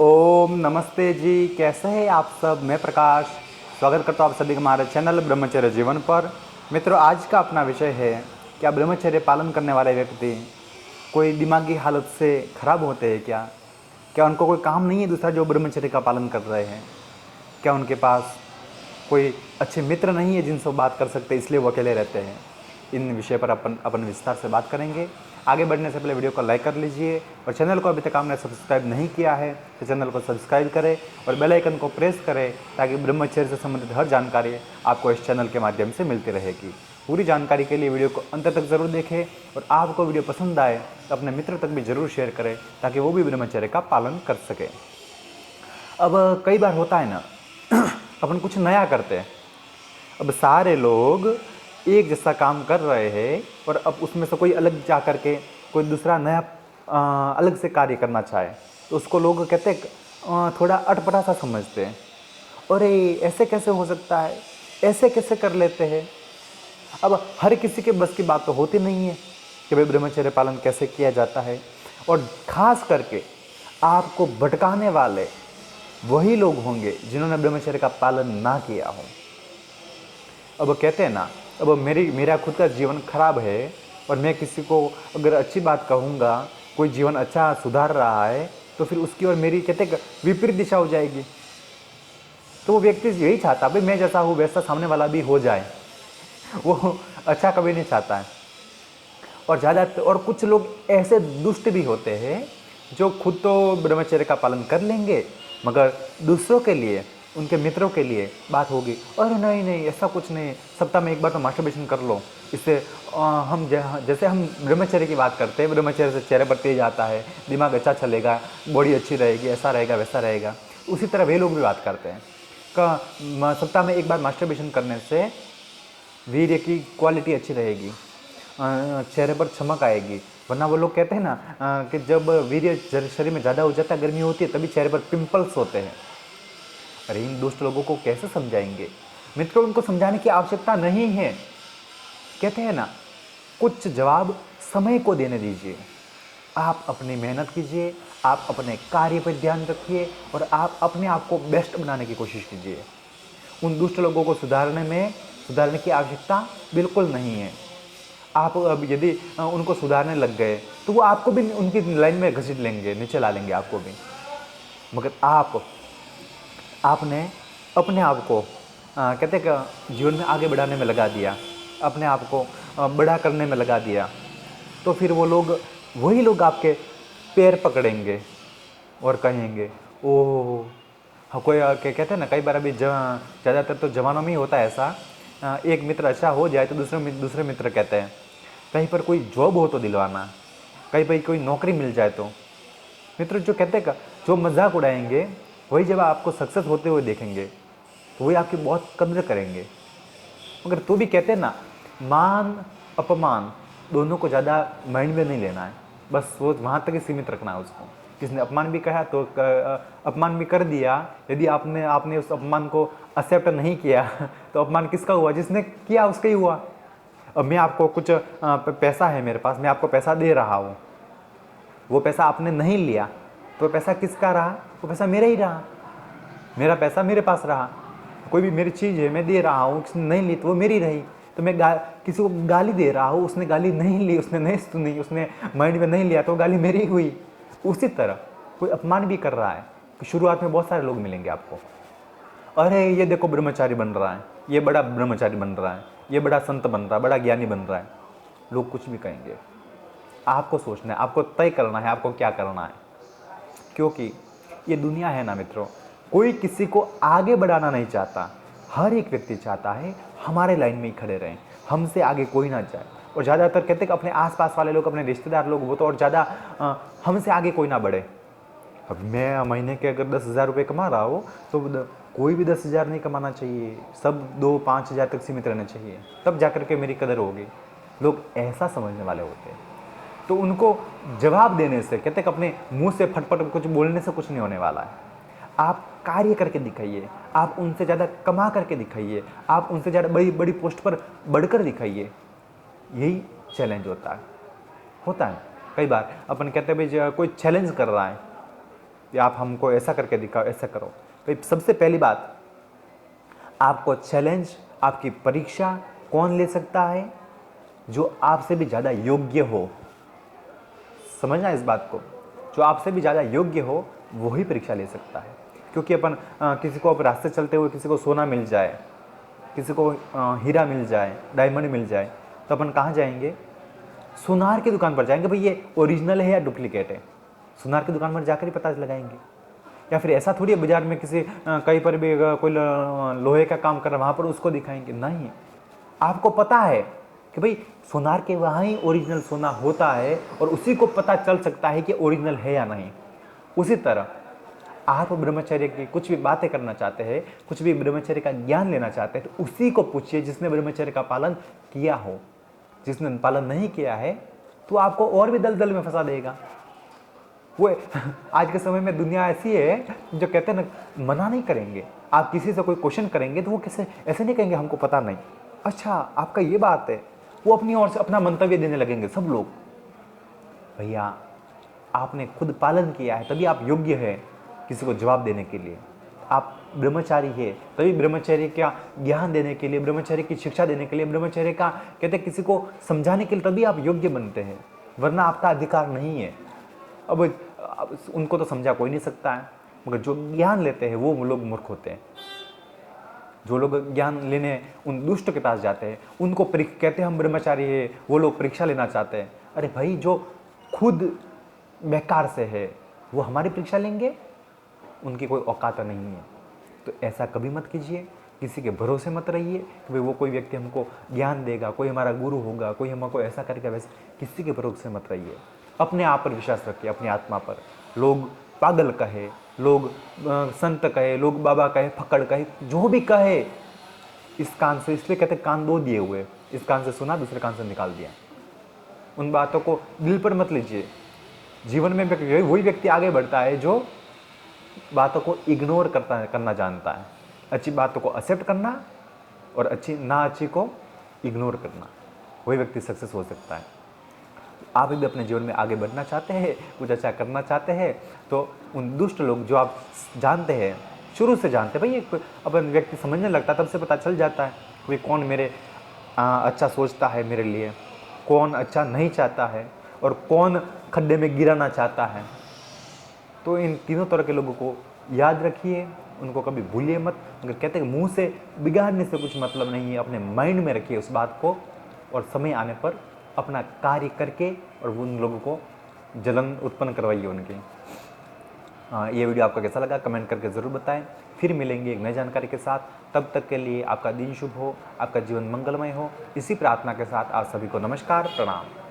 ओम नमस्ते जी, कैसे हैं आप सब। मैं प्रकाश स्वागत करता हूँ आप सभी का हमारे चैनल ब्रह्मचर्य जीवन पर। मित्रों, आज का अपना विषय है क्या ब्रह्मचर्य पालन करने वाले व्यक्ति कोई दिमागी हालत से खराब होते हैं क्या उनको कोई काम नहीं है दूसरा जो ब्रह्मचर्य का पालन कर रहे हैं? क्या उनके पास कोई अच्छे मित्र नहीं है जिनसे वो बात कर सकते, इसलिए वो अकेले रहते हैं? इन विषय पर अपन अपन विस्तार से बात करेंगे। आगे बढ़ने से पहले वीडियो को लाइक कर लीजिए और चैनल को अभी तक आपने सब्सक्राइब नहीं किया है तो चैनल को सब्सक्राइब करें और बेल आइकन को प्रेस करें ताकि ब्रह्मचर्य से संबंधित हर जानकारी आपको इस चैनल के माध्यम से मिलती रहेगी। पूरी जानकारी के लिए वीडियो को अंत तक ज़रूर देखें और आपको वीडियो पसंद आए तो अपने मित्र तक भी ज़रूर शेयर करें ताकि वो भी ब्रह्मचर्य का पालन कर सकें। अब कई बार होता है ना अपन कुछ नया करते हैं। अब सारे लोग एक जैसा काम कर रहे हैं और अब उसमें से कोई अलग जा कर के कोई दूसरा नया अलग से कार्य करना चाहे तो उसको लोग कहते हैं थोड़ा अटपटा सा समझते हैं। अरे ऐसे कैसे हो सकता है, ऐसे कैसे कर लेते हैं। अब हर किसी के बस की बात तो होती नहीं है कि भाई ब्रह्मचर्य पालन कैसे किया जाता है। और ख़ास करके आपको भटकाने वाले वही लोग होंगे जिन्होंने ब्रह्मचर्य का पालन ना किया हो। अब कहते हैं ना, अब मेरा खुद का जीवन खराब है और मैं किसी को अगर अच्छी बात कहूँगा, कोई जीवन अच्छा सुधार रहा है तो फिर उसकी और मेरी कहते हैं विपरीत दिशा हो जाएगी। तो वो व्यक्ति यही चाहता भाई मैं जैसा हूँ वैसा सामने वाला भी हो जाए, वो अच्छा कभी नहीं चाहता है। और ज़्यादा और कुछ लोग ऐसे दुष्ट भी होते हैं जो खुद तो ब्रह्मचर्य का पालन कर लेंगे मगर दूसरों के लिए, उनके मित्रों के लिए बात होगी, अरे नहीं नहीं ऐसा कुछ नहीं, सप्ताह में एक बार तो मास्टरबेशन कर लो, इससे हम जैसे हम ब्रह्मचर्य की बात करते हैं, ब्रह्मचर्य से चेहरे पर तेज आता है, दिमाग अच्छा चलेगा, बॉडी अच्छी रहेगी, ऐसा रहेगा वैसा रहेगा। उसी तरह वे लोग भी बात करते हैं का सप्ताह में एक बार मास्टरबेशन करने से वीर्य की क्वालिटी अच्छी रहेगी, चेहरे पर चमक आएगी। वरना वो लोग कहते हैं ना कि जब वीर्य शरीर में ज़्यादा हो जाता है, गर्मी होती है, तभी चेहरे पर पिंपल्स होते हैं। अरे इन दुष्ट लोगों को कैसे समझाएंगे? मित्रों, उनको समझाने की आवश्यकता नहीं है। कहते हैं ना, कुछ जवाब समय को देने दीजिए। आप अपनी मेहनत कीजिए, आप अपने कार्य पर ध्यान रखिए और आप अपने आप को बेस्ट बनाने की कोशिश कीजिए। उन दुष्ट लोगों को सुधारने की आवश्यकता बिल्कुल नहीं है। आप अब यदि उनको सुधारने लग गए तो वो आपको भी उनकी लाइन में घसीट लेंगे, नीचे ला लेंगे आपको भी। मगर आपने अपने आप को कहते कि जीवन में आगे बढ़ाने में लगा दिया, अपने आप को बड़ा करने में लगा दिया, तो फिर वही लोग आपके पैर पकड़ेंगे और कहेंगे ओह। हाँ, कोई कहते हैं ना, कई बार अभी ज़्यादातर तो जवानों में ही होता है ऐसा, एक मित्र अच्छा हो जाए तो दूसरे मित्र कहते हैं कहीं पर कोई जॉब हो तो दिलवाना, कहीं पर कोई नौकरी मिल जाए तो। मित्र जो कहते हैं जो मजाक उड़ाएंगे वही जब आपको सक्सेस होते हुए देखेंगे तो वही आपकी बहुत कदर करेंगे। मगर तो भी कहते हैं ना, मान अपमान दोनों को ज़्यादा माइंड में नहीं लेना है, बस वो वहाँ तक ही सीमित रखना है उसको। किसने अपमान भी कहा तो अपमान भी कर दिया, यदि आपने उस अपमान को एक्सेप्ट नहीं किया तो अपमान किसका हुआ? जिसने किया उसका ही हुआ। अब मैं आपको कुछ पैसा है मेरे पास, मैं आपको पैसा दे रहा हूँ, वो पैसा आपने नहीं लिया तो पैसा किसका रहा? वो पैसा मेरा ही रहा, मेरा पैसा मेरे पास रहा। कोई भी मेरी चीज़ है मैं दे रहा हूँ, किसने नहीं ली तो वो मेरी रही। तो मैं किसी को गाली दे रहा हूँ, उसने गाली नहीं ली, उसने नहीं सुनी, उसने माइंड में नहीं लिया तो गाली मेरी ही हुई। उसी तरह कोई अपमान भी कर रहा है कि शुरुआत में बहुत सारे लोग मिलेंगे आपको, अरे ये देखो ब्रह्मचारी बन रहा है, ये बड़ा ब्रह्मचारी बन रहा है, ये बड़ा संत बन रहा है, बड़ा ज्ञानी बन रहा है। लोग कुछ भी कहेंगे, आपको सोचना है, आपको तय करना है आपको क्या करना है। क्योंकि ये दुनिया है ना मित्रों, कोई किसी को आगे बढ़ाना नहीं चाहता। हर एक व्यक्ति चाहता है हमारे लाइन में ही खड़े रहें, हमसे आगे कोई ना जाए। और ज़्यादातर कहते हैं कि अपने आसपास वाले लोग, अपने रिश्तेदार लोग, वो तो और ज़्यादा हमसे आगे कोई ना बढ़े। अब मैं महीने के अगर 10,000 रुपये कमा रहा हो तो कोई भी 10,000 नहीं कमाना चाहिए, सब 2-5 हज़ार तक सीमित रहना चाहिए, तब जाकर के मेरी कदर होगी। लोग ऐसा समझने वाले होते हैं। तो उनको जवाब देने से, कहते हैं कि अपने मुंह से फटफट कुछ बोलने से कुछ नहीं होने वाला है। आप कार्य करके दिखाइए, आप उनसे ज़्यादा कमा करके दिखाइए, आप उनसे ज़्यादा बड़ी बड़ी पोस्ट पर बढ़कर दिखाइए। यही चैलेंज होता है। कई बार अपन कहते हैं भाई कोई चैलेंज कर रहा है, कि आप हमको ऐसा करके दिखाओ, ऐसा करो। तो सबसे पहली बात, आपको चैलेंज, आपकी परीक्षा कौन ले सकता है? जो आपसे भी ज़्यादा योग्य हो। समझना इस बात को, जो आपसे भी ज़्यादा योग्य हो वही परीक्षा ले सकता है। क्योंकि अपन किसी को अब रास्ते चलते हुए किसी को सोना मिल जाए, किसी को हीरा मिल जाए, डायमंड मिल जाए, तो अपन कहाँ जाएंगे? सुनार की दुकान पर जाएंगे, भाई ये ओरिजिनल है या डुप्लीकेट है। सुनार की दुकान पर जाकर ही पता लगाएंगे। या फिर ऐसा थोड़ी है बाजार में किसी कहीं पर भी कोई लोहे का काम कर रहा है वहाँ पर उसको दिखाएंगे, नहीं। आपको पता है कि भाई सोनार के वहाँ ही ओरिजिनल सोना होता है और उसी को पता चल सकता है कि ओरिजिनल है या नहीं। उसी तरह आप ब्रह्मचर्य की कुछ भी बातें करना चाहते हैं, कुछ भी ब्रह्मचर्य का ज्ञान लेना चाहते हैं, तो उसी को पूछिए जिसने ब्रह्मचर्य का पालन किया हो। जिसने पालन नहीं किया है तो आपको और भी दलदल में फंसा देगा। वो आज के समय में दुनिया ऐसी है जो कहते हैं ना, मना नहीं करेंगे। आप किसी से कोई क्वेश्चन करेंगे तो वो कैसे ऐसे नहीं कहेंगे हमको पता नहीं, अच्छा आपका ये बात है। वो अपनी ओर से अपना मंतव्य देने लगेंगे सब लोग। भैया आपने खुद पालन किया है तभी आप योग्य है किसी को जवाब देने के लिए। आप ब्रह्मचारी है तभी ब्रह्मचर्य का ज्ञान देने के लिए, ब्रह्मचर्य की शिक्षा देने के लिए, ब्रह्मचर्य का कहते किसी को समझाने के लिए तभी आप योग्य बनते हैं, वरना आपका अधिकार नहीं है। अब उनको तो समझा कोई नहीं सकता है, मगर जो ज्ञान लेते हैं वो लोग मूर्ख होते हैं। जो लोग ज्ञान लेने उन दुष्ट के पास जाते हैं उनको कहते हैं हम ब्रह्मचारी है, वो लोग परीक्षा लेना चाहते हैं। अरे भाई जो खुद बेकार से है वो हमारी परीक्षा लेंगे, उनकी कोई औकात नहीं है। तो ऐसा कभी मत कीजिए, किसी के भरोसे मत रहिए कि भाई वो कोई व्यक्ति हमको ज्ञान देगा, कोई हमारा गुरु होगा, कोई हमको ऐसा करेगा वैसे। किसी के भरोसे मत रहिए, अपने आप पर विश्वास रखिए, अपनी आत्मा पर। लोग पागल कहे, लोग संत कहे, लोग बाबा कहे, फकड़ कहे, जो भी कहे, इस कान से, इसलिए कहते कान दो दिए हुए, इस कान से सुना दूसरे कान से निकाल दिया। उन बातों को दिल पर मत लीजिए। जीवन में वही व्यक्ति आगे बढ़ता है जो बातों को इग्नोर करना जानता है। अच्छी बातों को एक्सेप्ट करना और अच्छी ना अच्छी को इग्नोर करना, वही व्यक्ति सक्सेस हो सकता है। आप भी अपने जीवन में आगे बढ़ना चाहते हैं, कुछ अच्छा करना चाहते हैं, तो उन दुष्ट लोग जो आप जानते हैं, शुरू से जानते हैं, भाई अपन व्यक्ति समझने लगता है तब से पता चल जाता है कोई कौन मेरे अच्छा सोचता है मेरे लिए, कौन अच्छा नहीं चाहता है और कौन खड्डे में गिराना चाहता है। तो इन तीनों तरह के लोगों को याद रखिए, उनको कभी भूलिए मत। अगर कहते हैं मुंह से बिगाड़ने से कुछ मतलब नहीं है, अपने माइंड में रखिए उस बात को और समय आने पर अपना कार्य करके और उन लोगों को जलन उत्पन्न करवाइए उनकी। ये वीडियो आपको कैसा लगा कमेंट करके ज़रूर बताएं। फिर मिलेंगे एक नई जानकारी के साथ, तब तक के लिए आपका दिन शुभ हो, आपका जीवन मंगलमय हो। इसी प्रार्थना के साथ आप सभी को नमस्कार, प्रणाम।